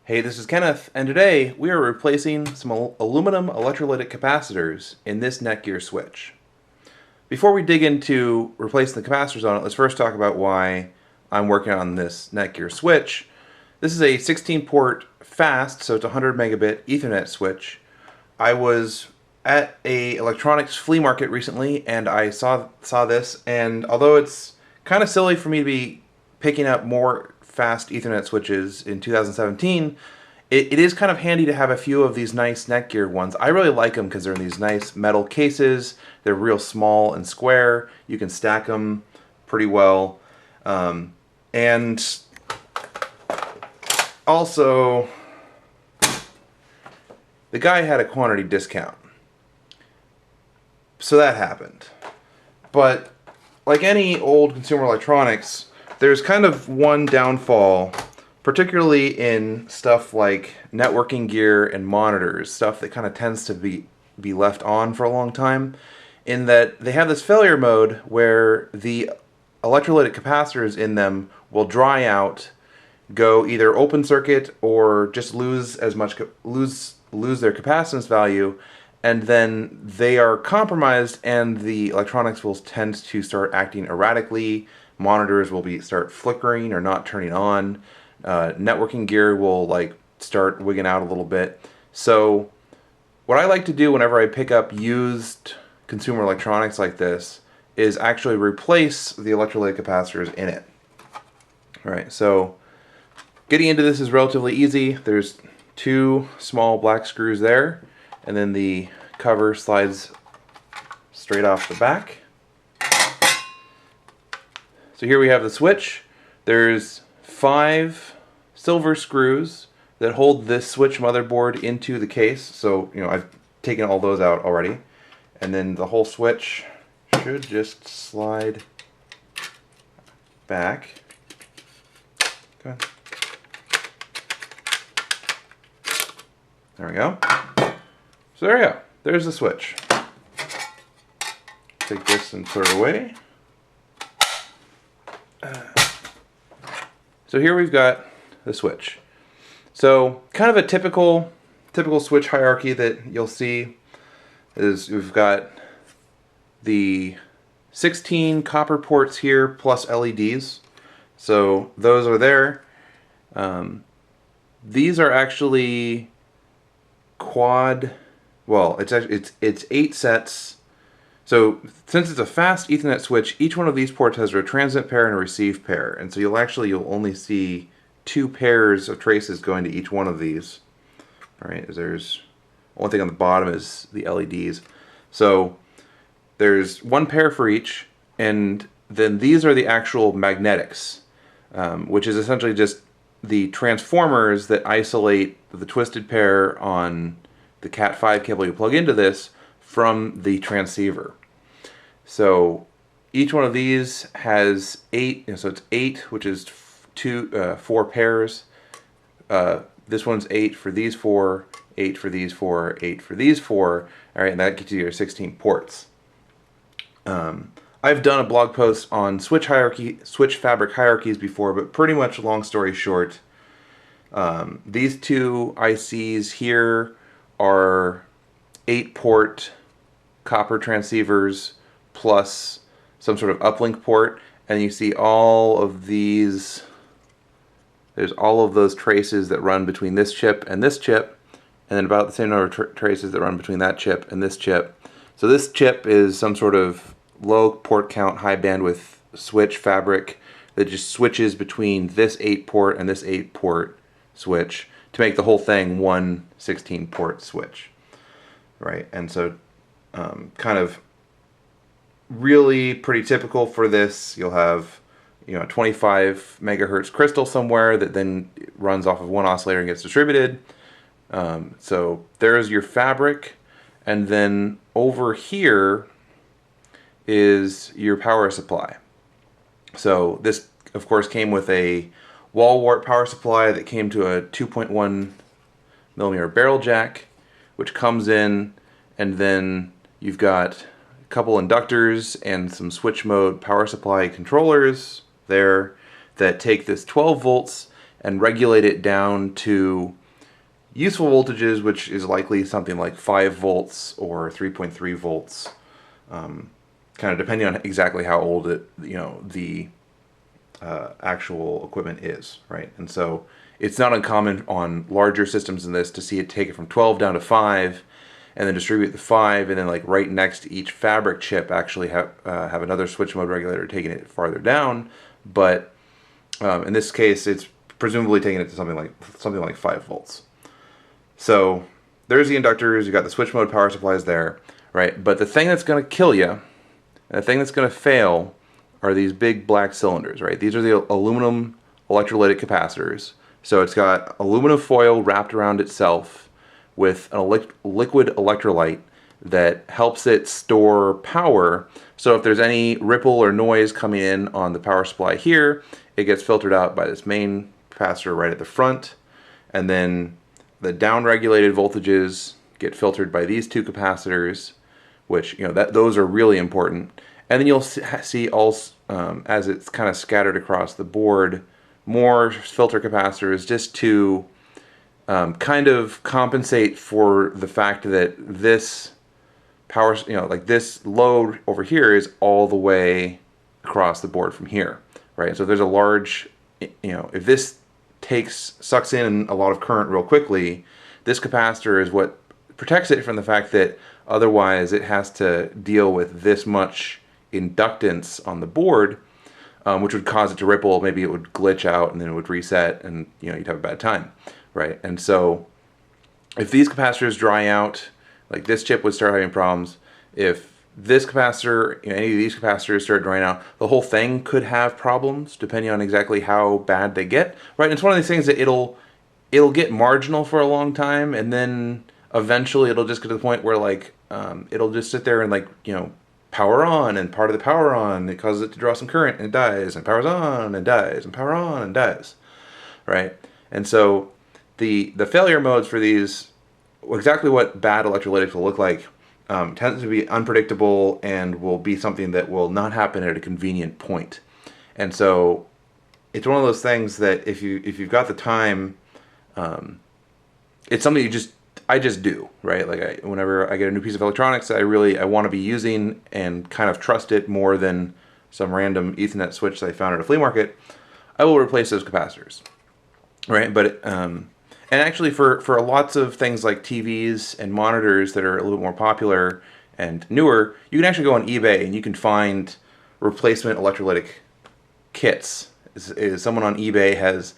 Hey, this is Kenneth, and today we are replacing some aluminum electrolytic capacitors in this Netgear switch. Before we dig into replacing the capacitors on it, let's first talk about why I'm working on this Netgear switch. This is a 16-port fast, so it's a 100 megabit Ethernet switch. I was at a electronics flea market recently, and I saw this, and although it's kind of silly for me to be picking up more fast Ethernet switches in 2017, it is kind of handy to have a few of these nice Netgear ones. I really like them because they're in these nice metal cases. They're real small and square. You can stack them pretty well. And also, the guy had a quantity discount. So that happened. But like any old consumer electronics, there's kind of one downfall, particularly in stuff like networking gear and monitors, stuff that kind of tends to be left on for a long time, in that they have this failure mode where the electrolytic capacitors in them will dry out, go either open circuit or just lose their capacitance value, and then they are compromised and the electronics will tend to start acting erratically. Monitors will start flickering or not turning on. Networking gear will start wigging out a little bit. So what I like to do whenever I pick up used consumer electronics like this is actually replace the electrolytic capacitors in it. All right, so getting into this is relatively easy. There's two small black screws there, and then the cover slides straight off the back. So here we have the switch. There's 5 silver screws that hold this switch motherboard into the case. So, I've taken all those out already. And then the whole switch should just slide back. Okay. There we go. So there we go. There's the switch. Take this and put it away. So here we've got the switch. So kind of a typical switch hierarchy that you'll see is we've got the 16 copper ports here plus LEDs. So those are there. These are actually quad. Well, it's 8 sets. So since it's a fast Ethernet switch, each one of these ports has a transmit pair and a receive pair, and so you'll only see 2 pairs of traces going to each one of these. All right, there's one thing on the bottom is the LEDs. So there's 1 pair for each, and then these are the actual magnetics, which is essentially just the transformers that isolate the twisted pair on the Cat5 cable you plug into this from the transceiver. So each one of these has 8, so it's 8, which is 4 pairs. This one's 8 for these 4, 8 for these 4, 8 for these 4. All right, and that gets you your 16 ports. I've done a blog post on switch fabric hierarchies before, but pretty much long story short, these 2 ICs here are 8-port copper transceivers plus some sort of uplink port, and you see all of these. There's all of those traces that run between this chip and this chip, and then about the same number of traces that run between that chip and this chip. So this chip is some sort of low port count, high bandwidth switch fabric that just switches between this 8-port and this 8-port switch to make the whole thing one 16-port switch. Right, and so kind of really pretty typical for this, you'll have a 25 megahertz crystal somewhere that then runs off of one oscillator and gets distributed. So there's your fabric, and then over here is your power supply. So this of course came with a wall wart power supply that came to a 2.1 millimeter barrel jack, which comes in, and then you've got a couple inductors and some switch mode power supply controllers there that take this 12 volts and regulate it down to useful voltages, which is likely something like 5 volts or 3.3 volts, kind of depending on exactly how old the actual equipment is, right? And so it's not uncommon on larger systems than this to see it take it from 12 down to 5, and then distribute the 5, and then like right next to each fabric chip actually have another switch mode regulator taking it farther down. But in this case, it's presumably taking it to something like 5 volts. So there's the inductors. You got the switch mode power supplies there, right? But the thing that's going to kill you, the thing that's going to fail, are these big black cylinders, right? These are the aluminum electrolytic capacitors. So it's got aluminum foil wrapped around itself with a liquid electrolyte that helps it store power. So if there's any ripple or noise coming in on the power supply here, it gets filtered out by this main capacitor right at the front, and then the down-regulated voltages get filtered by these two capacitors, which, those are really important. And then you'll see also, as it's kind of scattered across the board, more filter capacitors just to kind of compensate for the fact that this power, like this load over here is all the way across the board from here, right? So if there's a large, if this sucks in a lot of current real quickly, this capacitor is what protects it from the fact that otherwise it has to deal with this much inductance on the board, which would cause it to ripple. Maybe it would glitch out and then it would reset, and you'd have a bad time, right? And so if these capacitors dry out, like this chip would start having problems. If this capacitor, any of these capacitors start drying out, the whole thing could have problems depending on exactly how bad they get, right? And it's one of these things that it'll get marginal for a long time, and then eventually it'll just get to the point where it'll just sit there and power on, and part of the power on, it causes it to draw some current and it dies, and powers on and dies, and power on and dies, right? And so the failure modes for these, exactly what bad electrolytics will look like, tends to be unpredictable and will be something that will not happen at a convenient point. And so it's one of those things that if you've got the time, it's something I just do, right? Like whenever I get a new piece of electronics that I want to be using and kind of trust it more than some random Ethernet switch that I found at a flea market, I will replace those capacitors, right? But and actually for lots of things like TVs and monitors that are a little bit more popular and newer, you can actually go on eBay and you can find replacement electrolytic kits. Someone on eBay has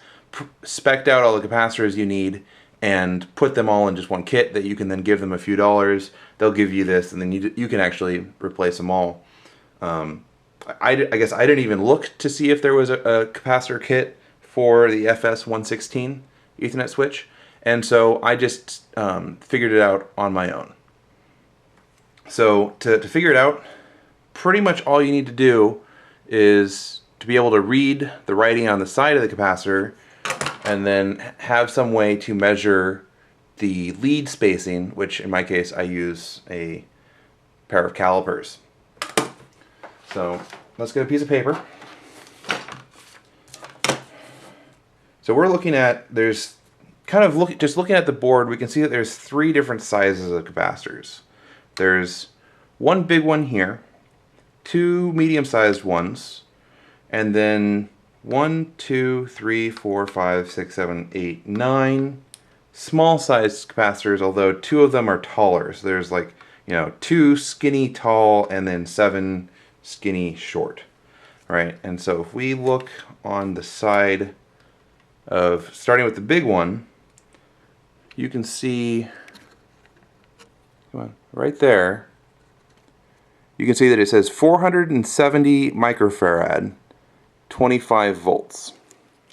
spec'd out all the capacitors you need and put them all in just one kit that you can then give them a few dollars. They'll give you this, and then you can actually replace them all. I guess I didn't even look to see if there was a capacitor kit for the FS116 Ethernet switch, and so I just figured it out on my own. So to figure it out, pretty much all you need to do is to be able to read the writing on the side of the capacitor, and then have some way to measure the lead spacing, which in my case I use a pair of calipers. So let's get a piece of paper. So we're looking at, just looking at the board, we can see that there's 3 different sizes of capacitors. There's one big one here, 2 medium-sized ones, and then 1, 2, 3, 4, 5, 6, 7, 8, 9 small-sized capacitors, although 2 of them are taller. So there's 2 skinny tall and then 7 skinny short, right? And so if we look on the side of, starting with the big one, you can see, come on, right there, you can see that it says 470 microfarad, 25 volts,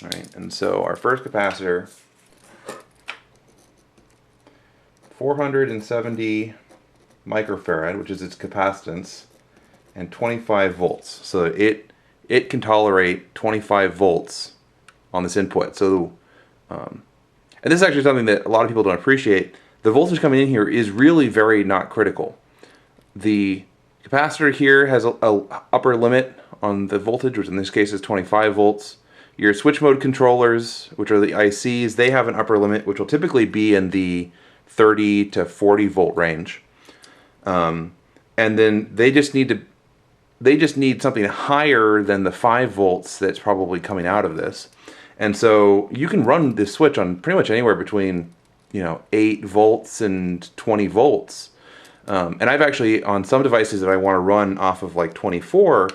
right? And so our first capacitor, 470 microfarad, which is its capacitance, and 25 volts. So it can tolerate 25 volts on this input. So, and this is actually something that a lot of people don't appreciate. The voltage coming in here is really very not critical. The capacitor here has a upper limit on the voltage, which in this case is 25 volts. Your switch mode controllers, which are the ICs, they have an upper limit, which will typically be in the 30 to 40 volt range. And then they just need something higher than the 5 volts that's probably coming out of this. And so you can run this switch on pretty much anywhere between, 8 volts and 20 volts. And I've actually, on some devices that I want to run off of like 24,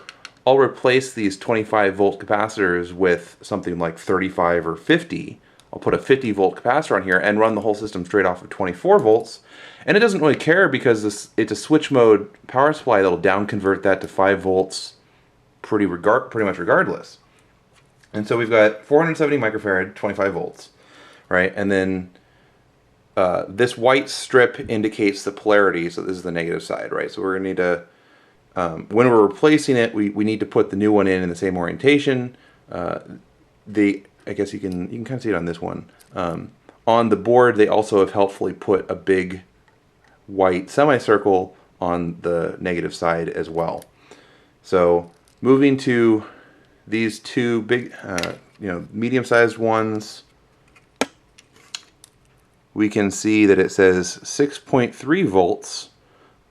I'll replace these 25 volt capacitors with something like 35 or 50. I'll put a 50 volt capacitor on here and run the whole system straight off of 24 volts. And it doesn't really care because it's a switch mode power supply that'll down convert that to 5 volts pretty much regardless. And so we've got 470 microfarad, 25 volts, right? And then this white strip indicates the polarity, so this is the negative side, right? So we're going to need to, when we're replacing it, we need to put the new one in the same orientation. I guess you can kind of see it on this one. On the board, they also have helpfully put a big white semicircle on the negative side as well. So moving to these two big, medium-sized ones, we can see that it says 6.3 volts,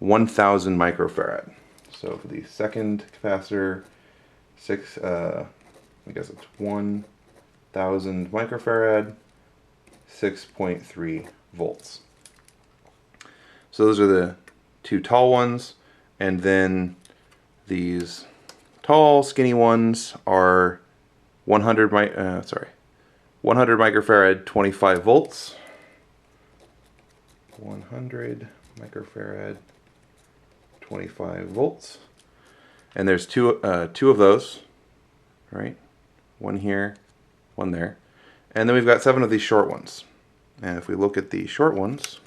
1,000 microfarad. So for the second capacitor, I guess it's 1,000 microfarad, 6.3 volts. So those are the two tall ones, and then these tall, skinny ones are 100 microfarad, 25 volts. 100 microfarad, 25 volts. And there's two of those, right? One here, one there. And then we've got 7 of these short ones. And if we look at the short ones,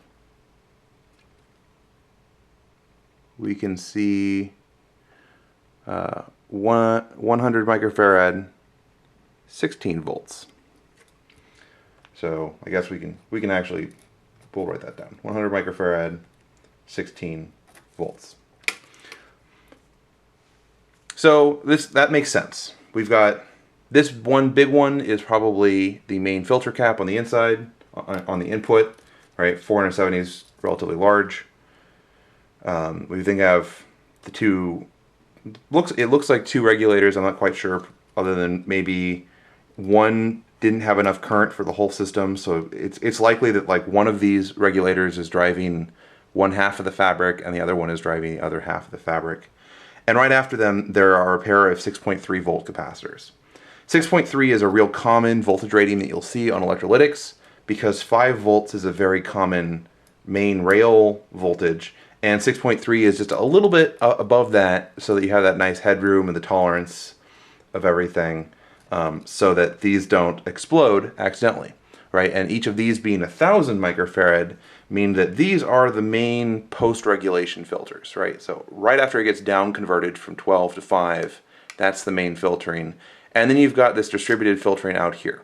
we can see 100 microfarad, 16 volts. So I guess we can actually, we'll write that down. 100 microfarad, 16 volts. So that makes sense. We've got this one big one is probably the main filter cap on the inside, on the input, right? 470 is relatively large. We think have the two, it looks like 2 regulators. I'm not quite sure, other than maybe one didn't have enough current for the whole system, so it's likely that like one of these regulators is driving one half of the fabric and the other one is driving the other half of the fabric. And right after them, there are a pair of 6.3 volt capacitors. 6.3 is a real common voltage rating that you'll see on electrolytics, because 5 volts is a very common main rail voltage, and 6.3 is just a little bit above that, so that you have that nice headroom and the tolerance of everything, so that these don't explode accidentally, right? And each of these being 1,000 microfarad mean that these are the main post-regulation filters, right? So right after it gets down converted from 12 to 5, that's the main filtering. And then you've got this distributed filtering out here.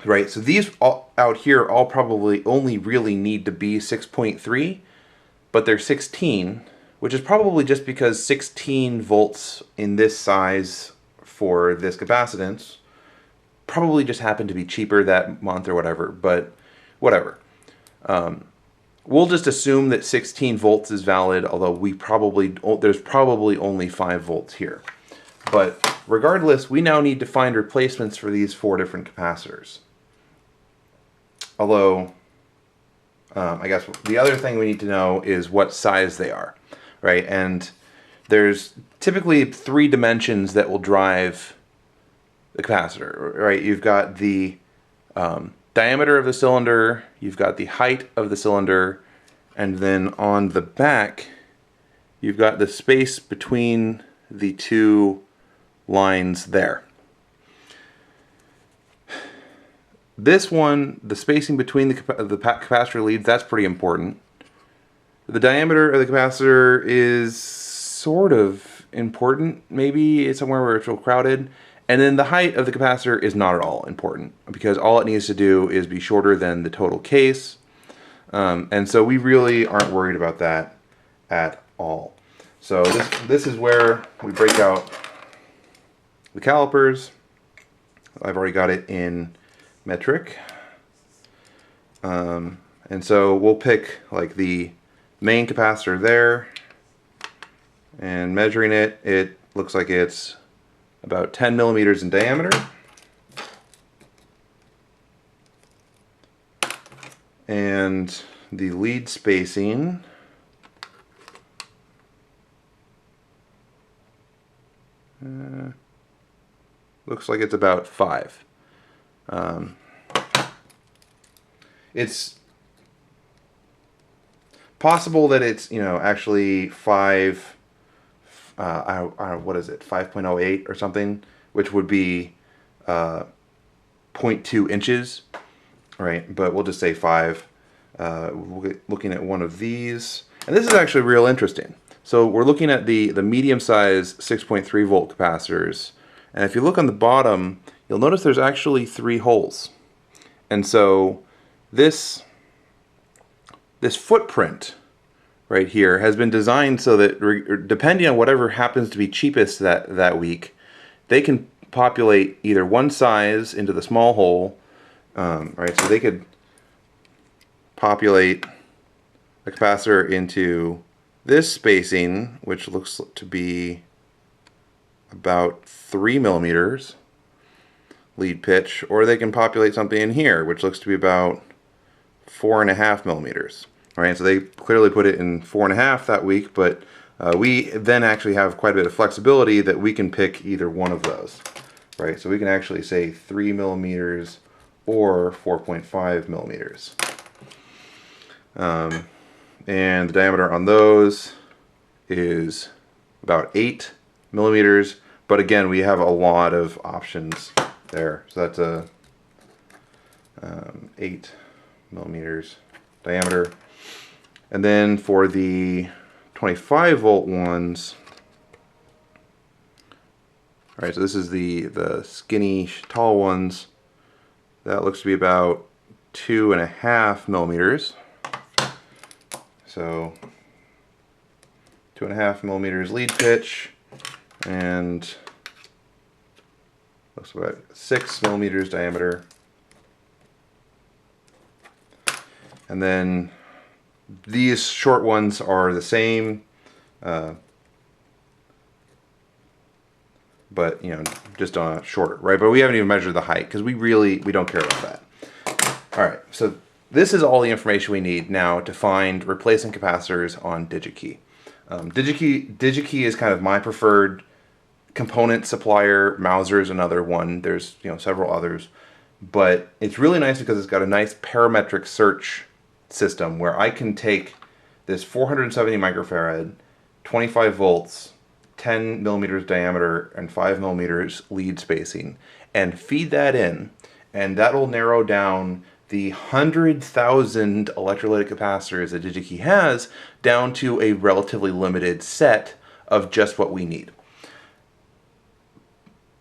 Right, so these out here all probably only really need to be 6.3, but they're 16, which is probably just because 16 volts in this size for this capacitance probably just happened to be cheaper that month or whatever, but whatever. We'll just assume that 16 volts is valid, although there's probably only 5 volts here. But regardless, we now need to find replacements for these 4 different capacitors. Although, I guess the other thing we need to know is what size they are, right? And there's typically 3 dimensions that will drive the capacitor, right? You've got the diameter of the cylinder, you've got the height of the cylinder, and then on the back, you've got the space between the 2 lines there. This one, the spacing between the capacitor leads, that's pretty important. The diameter of the capacitor is sort of important. Maybe it's somewhere where it's real crowded. And then the height of the capacitor is not at all important, because all it needs to do is be shorter than the total case. And so we really aren't worried about that at all. So this is where we break out the calipers, I've already got it in metric. And so we'll pick like the main capacitor there, and measuring it, it looks like it's about 10 millimeters in diameter. And the lead spacing looks like it's about 5. It's possible that it's, you know, actually 5, what is it, 5.08 or something, which would be 0.2 inches, right? But we'll just say 5. We'll get looking at one of these, and this is actually real interesting. So we're looking at the medium size 6.3 volt capacitors, and if you look on the bottom, you'll notice there's actually 3 holes. And so this footprint right here has been designed so that depending on whatever happens to be cheapest that week, they can populate either one size into the small hole, right? So they could populate a capacitor into this spacing, which looks to be about 3 millimeters lead pitch, or they can populate something in here, which looks to be about 4.5 millimeters. Right, so they clearly put it in 4.5 that week, but we then actually have quite a bit of flexibility that we can pick either one of those. Right, so we can actually say 3 millimeters or 4.5 millimeters. And the diameter on those is about 8 millimeters, but again, we have a lot of options there. So that's a 8 millimeters diameter. And then for the 25 volt ones, all right, so this is the skinny tall ones. That looks to be about 2.5 millimeters. So 2.5 millimeters lead pitch, and looks about 6 millimeters diameter. And then these short ones are the same, but you know, just on a shorter, right? But we haven't even measured the height because we don't care about that. All right, so this is all the information we need now to find replacement capacitors on DigiKey. DigiKey is kind of my preferred component supplier. Mauser is another one. There's, you know, several others, but it's really nice because it's got a nice parametric search system where I can take this 470 microfarad, 25 volts, 10 millimeters diameter, and 5 millimeters lead spacing, and feed that in, and that'll narrow down the 100,000 electrolytic capacitors that DigiKey has down to a relatively limited set of just what we need.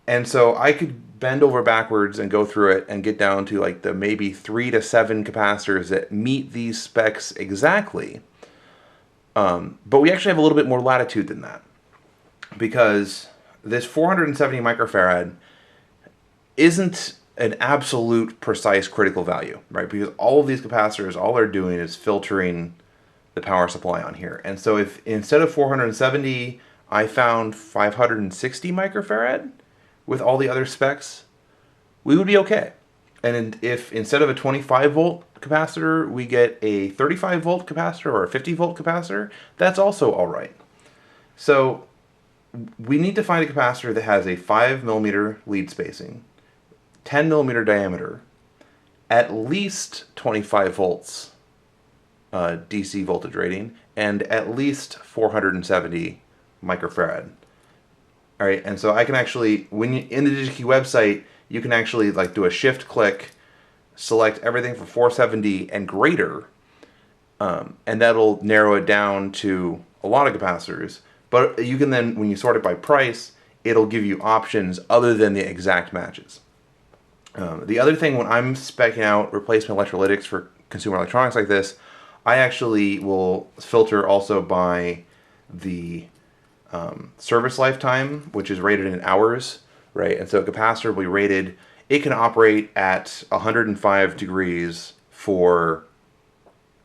And so I could bend over backwards and go through it and get down to like the maybe 3 to 7 capacitors that meet these specs exactly. But we actually have a little bit more latitude than that, because this 470 microfarad isn't an absolute precise critical value, right? Because all of these capacitors, all they're doing is filtering the power supply on here. And so if instead of 470, I found 560 microfarad with all the other specs, we would be okay. And if instead of a 25 volt capacitor, we get a 35 volt capacitor or a 50 volt capacitor, that's also all right. So we need to find a capacitor that has a 5 millimeter lead spacing, 10 millimeter diameter, at least 25 volts DC voltage rating, and at least 470 microfarad. All right, and so I can actually, when you in the DigiKey website, you can actually like do a shift click, select everything for 470 and greater, and that'll narrow it down to a lot of capacitors. But you can then, when you sort it by price, it'll give you options other than the exact matches. The other thing, when I'm speccing out replacement electrolytics for consumer electronics like this, I actually will filter also by the service lifetime, which is rated in hours, right? And so a capacitor will be rated, it can operate at 105 degrees for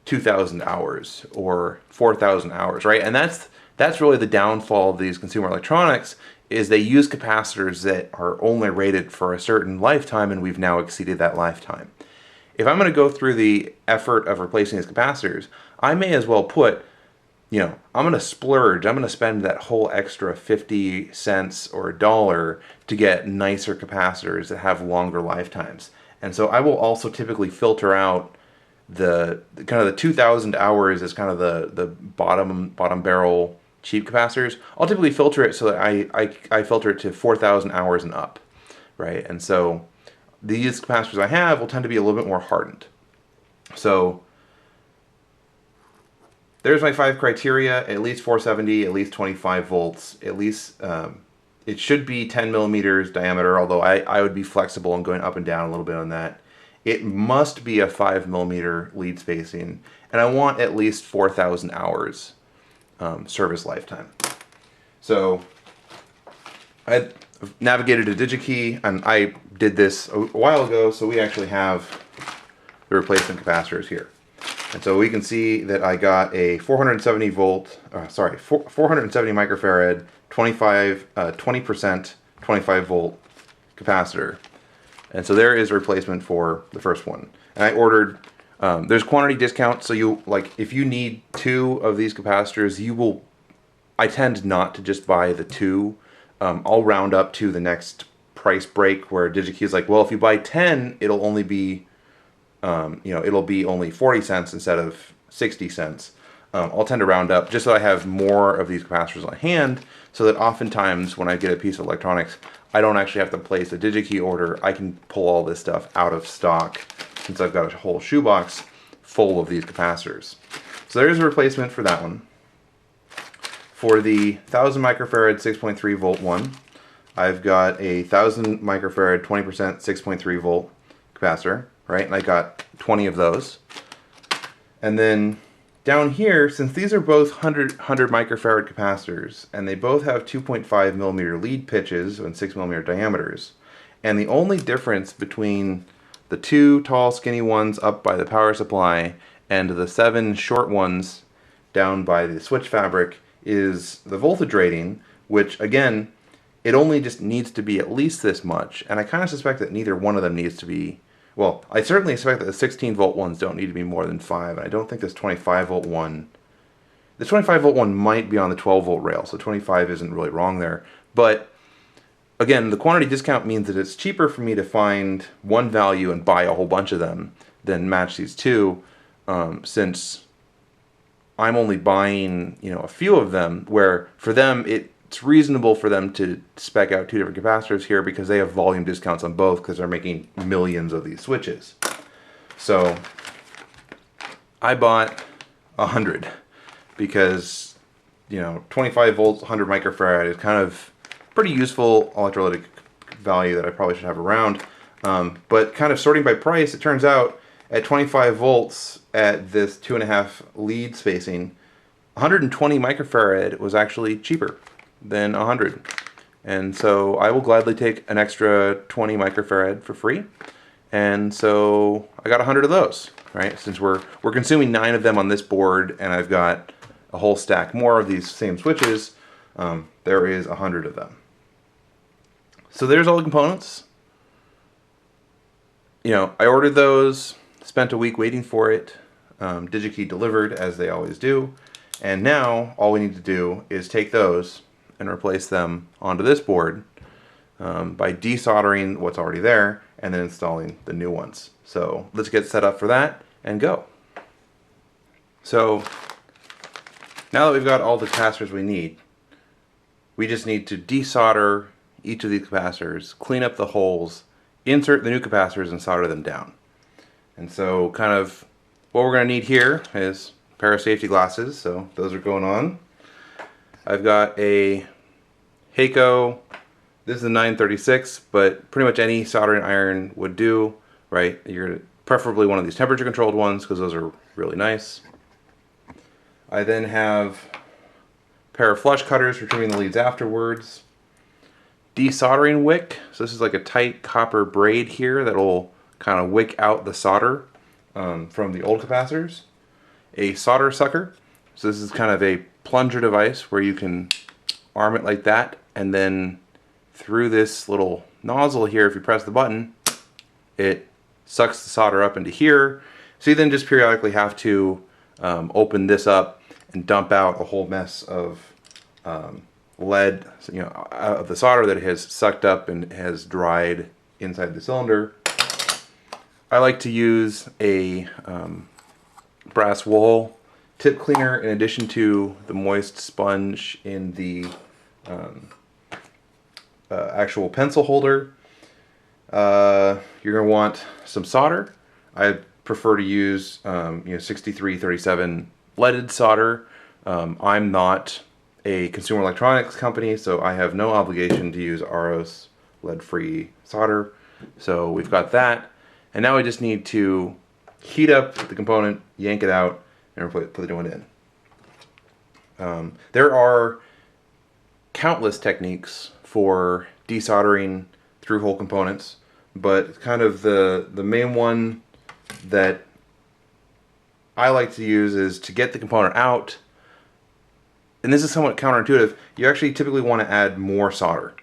2,000 hours or 4,000 hours, right? And that's really the downfall of these consumer electronics, is they use capacitors that are only rated for a certain lifetime, and we've now exceeded that lifetime. If I'm going to go through the effort of replacing these capacitors, I may as well put, I'm going to splurge. I'm going to spend that whole extra 50 cents or a dollar to get nicer capacitors that have longer lifetimes. And so I will also typically filter out the kind of the 2,000 hours is kind of the bottom barrel cheap capacitors. I'll typically filter it so that I filter it to 4,000 hours and up, right? And so these capacitors I have will tend to be a little bit more hardened. So there's my 5 criteria: at least 470, at least 25 volts, at least it should be 10 millimeters diameter, although I would be flexible and going up and down a little bit on that. It must be a 5 millimeter lead spacing, and I want at least 4,000 hours service lifetime. So I navigated to DigiKey, and I did this a while ago, so we actually have the replacement capacitors here. And so we can see that I got a 470 microfarad, 20%, 25 volt capacitor. And so there is a replacement for the first one. And I ordered, there's quantity discount, so if you need 2 of these capacitors, I tend not to just buy the 2. I'll round up to the next price break where DigiKey is like, well, if you buy 10, it'll only be, it'll be only 40 cents instead of 60 cents. I'll tend to round up just so I have more of these capacitors on hand, so that oftentimes when I get a piece of electronics, I don't actually have to place a DigiKey order. I can pull all this stuff out of stock since I've got a whole shoebox full of these capacitors. So there's a replacement for that one. For the 1000 microfarad 6.3 volt one, I've got a 1000 microfarad 20% 6.3 volt capacitor, right? And I got 20 of those. And then down here, since these are both 100 microfarad capacitors, and they both have 2.5 millimeter lead pitches and 6 millimeter diameters, and the only difference between the 2 tall skinny ones up by the power supply and the 7 short ones down by the switch fabric is the voltage rating, which again, it only just needs to be at least this much, and I kind of suspect that neither one of them needs to be. Well, I certainly expect that the 16 volt ones don't need to be more than 5, and I don't think this 25 volt one, the 25 volt one might be on the 12 volt rail, so 25 isn't really wrong there. But again, the quantity discount means that it's cheaper for me to find one value and buy a whole bunch of them than match these 2, since I'm only buying, a few of them, where for them it's reasonable for them to spec out 2 different capacitors here because they have volume discounts on both because they're making millions of these switches. So I bought 100 because, 25 volts, 100 microfarad is kind of pretty useful electrolytic value that I probably should have around. But kind of sorting by price, it turns out at 25 volts at this 2.5 lead spacing, 120 microfarad was actually cheaper than 100. And so I will gladly take an extra 20 microfarad for free. And so I got 100 of those, right? Since we're consuming 9 of them on this board, and I've got a whole stack more of these same switches, there is 100 of them. So there's all the components. I ordered those, spent a week waiting for it. DigiKey delivered, as they always do. And now all we need to do is take those and replace them onto this board by desoldering what's already there and then installing the new ones. So let's get set up for that and go. So now that we've got all the capacitors we need, we just need to desolder each of these capacitors, clean up the holes, insert the new capacitors, and solder them down. And so kind of what we're going to need here is a pair of safety glasses, so those are going on. I've got a Heiko, this is a 936, but pretty much any soldering iron would do, right? You're preferably one of these temperature controlled ones because those are really nice. I then have a pair of flush cutters for trimming the leads afterwards. desoldering wick. So this is like a tight copper braid here that will kind of wick out the solder from the old capacitors. A solder sucker. So this is kind of a plunger device where you can arm it like that, and then through this little nozzle here, if you press the button, it sucks the solder up into here. So you then just periodically have to open this up and dump out a whole mess of lead, out of the solder that has sucked up and has dried inside the cylinder. I like to use a brass wool tip cleaner in addition to the moist sponge in the actual pencil holder. You're going to want some solder. I prefer to use 6337 leaded solder. I'm not a consumer electronics company, so I have no obligation to use AROS lead-free solder. So we've got that, and now we just need to heat up the component, yank it out, and put the new one in. There are countless techniques for desoldering through-hole components, but kind of the main one that I like to use is to get the component out. And this is somewhat counterintuitive. You actually typically want to add more solder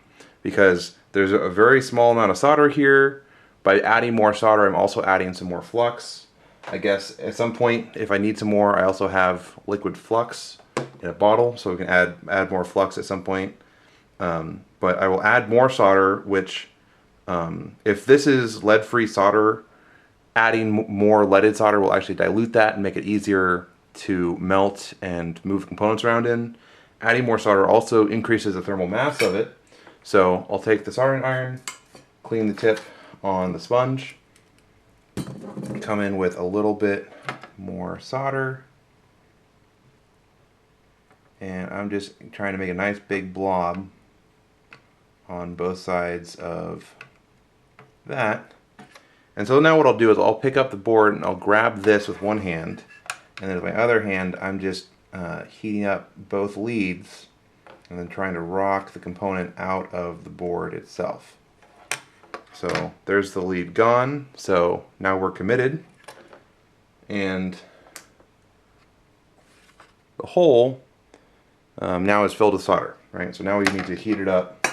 because there's a very small amount of solder here. By adding more solder, I'm also adding some more flux. I guess at some point, if I need some more, I also have liquid flux in a bottle, so we can add more flux at some point. But I will add more solder, which if this is lead-free solder, adding more leaded solder will actually dilute that and make it easier to melt and move components around in. Adding more solder also increases the thermal mass of it. So I'll take the soldering iron, clean the tip on the sponge, come in with a little bit more solder, and I'm just trying to make a nice big blob on both sides of that. And so now what I'll do is I'll pick up the board and I'll grab this with one hand, and then with my other hand I'm just heating up both leads and then trying to rock the component out of the board itself. So there's the lead gone, so now we're committed, and the hole now is filled with solder, right? So now we need to heat it up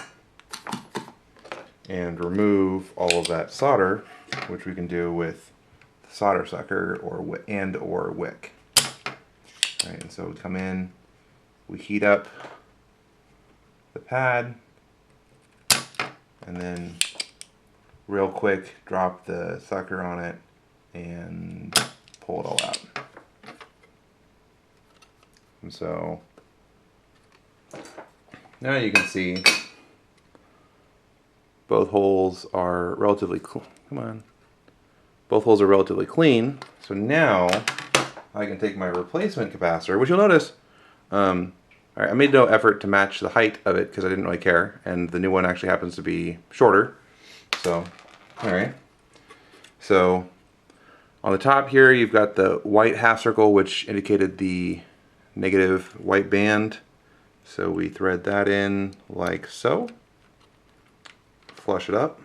and remove all of that solder, which we can do with the solder sucker or wick. Right, and so we come in, we heat up the pad, and then real quick drop the sucker on it and pull it all out. And so now you can see both holes are relatively both holes are relatively clean. So now I can take my replacement capacitor, which you'll notice I made no effort to match the height of it because I didn't really care, and the new one actually happens to be shorter. So, alright. So, on the top here you've got the white half circle, which indicated the negative white band. So we thread that in like so. Flush it up.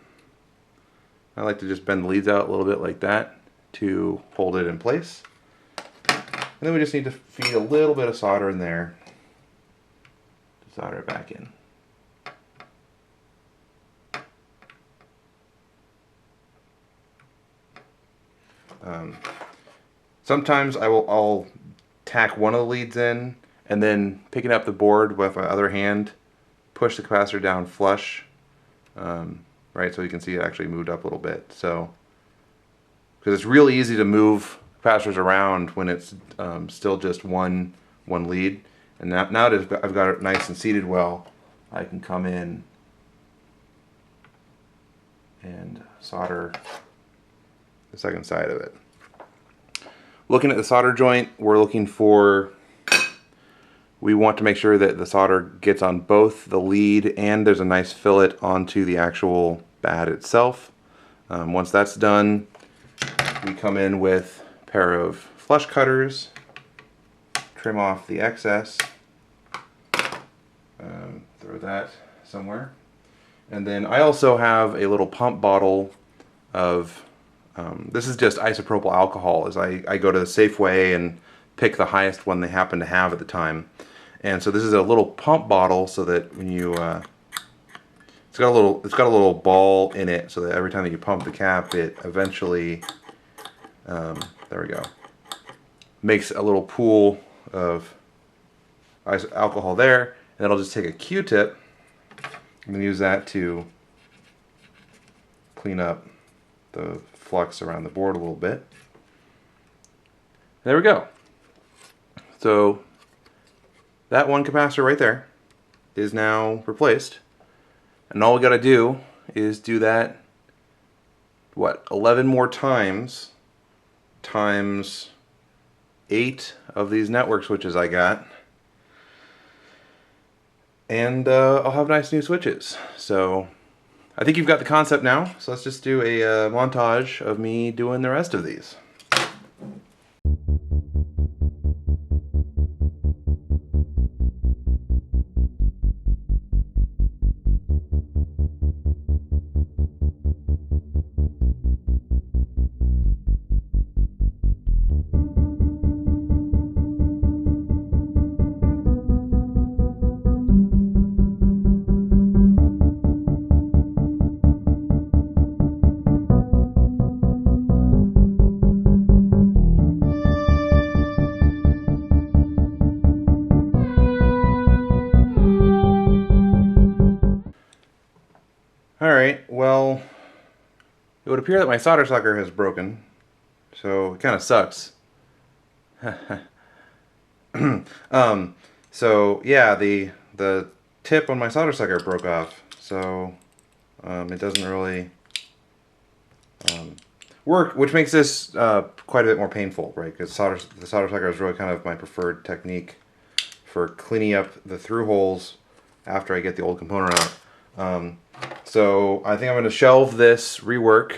I like to just bend the leads out a little bit like that to hold it in place. And then we just need to feed a little bit of solder in there to solder it back in. Sometimes I'll tack one of the leads in and then picking up the board with my other hand, push the capacitor down flush, right, so you can see it actually moved up a little bit. So, because it's really easy to move capacitors around when it's still just one lead, and now that I've got it nice and seated well, I can come in and solder the second side of it. Looking at the solder joint, we want to make sure that the solder gets on both the lead and there's a nice fillet onto the actual pad itself. Once that's done, we come in with a pair of flush cutters, trim off the excess, throw that somewhere. And then I also have a little pump bottle of, this is just isopropyl alcohol, as I go to the Safeway and pick the highest one they happen to have at the time. And so this is a little pump bottle, so that when you, it's got a little ball in it, so that every time that you pump the cap, it eventually, there we go, makes a little pool of alcohol there. And then I'll just take a Q-tip and use that to clean up the flux around the board a little bit. There we go. So that one capacitor right there is now replaced. And all we got to do is do that, what, 11 more times 8 of these network switches I got. And I'll have nice new switches. So I think you've got the concept now. So let's just do a montage of me doing the rest of these. Alright, well, it would appear that my solder sucker has broken, so it kind of sucks. So yeah, the tip on my solder sucker broke off, so it doesn't really work, which makes this quite a bit more painful, right? Because the solder sucker is really kind of my preferred technique for cleaning up the through holes after I get the old component out. So I think I'm going to shelve this rework.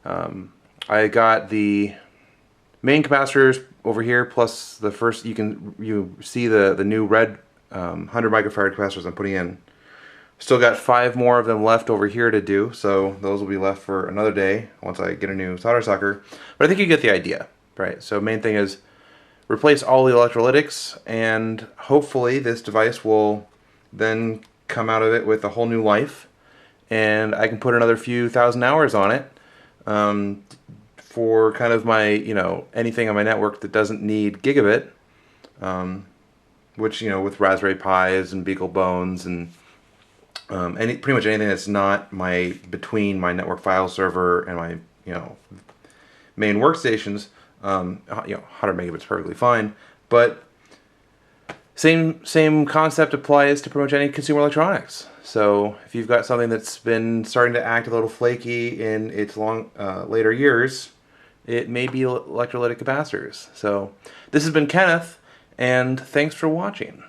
I got the main capacitors over here, plus the first, you see the new red 100 microfarad capacitors I'm putting in. Still got 5 more of them left over here to do, so those will be left for another day once I get a new solder sucker. But I think you get the idea, right? So main thing is replace all the electrolytics, and hopefully this device will then come out of it with a whole new life, and I can put another few thousand hours on it for kind of my, anything on my network that doesn't need gigabit, which, with Raspberry Pis and BeagleBones and pretty much anything that's not between my network file server and my, main workstations, 100 megabits is perfectly fine. But same concept applies to pretty much any consumer electronics. So if you've got something that's been starting to act a little flaky in its later years, it may be electrolytic capacitors. So this has been Kenneth, and thanks for watching.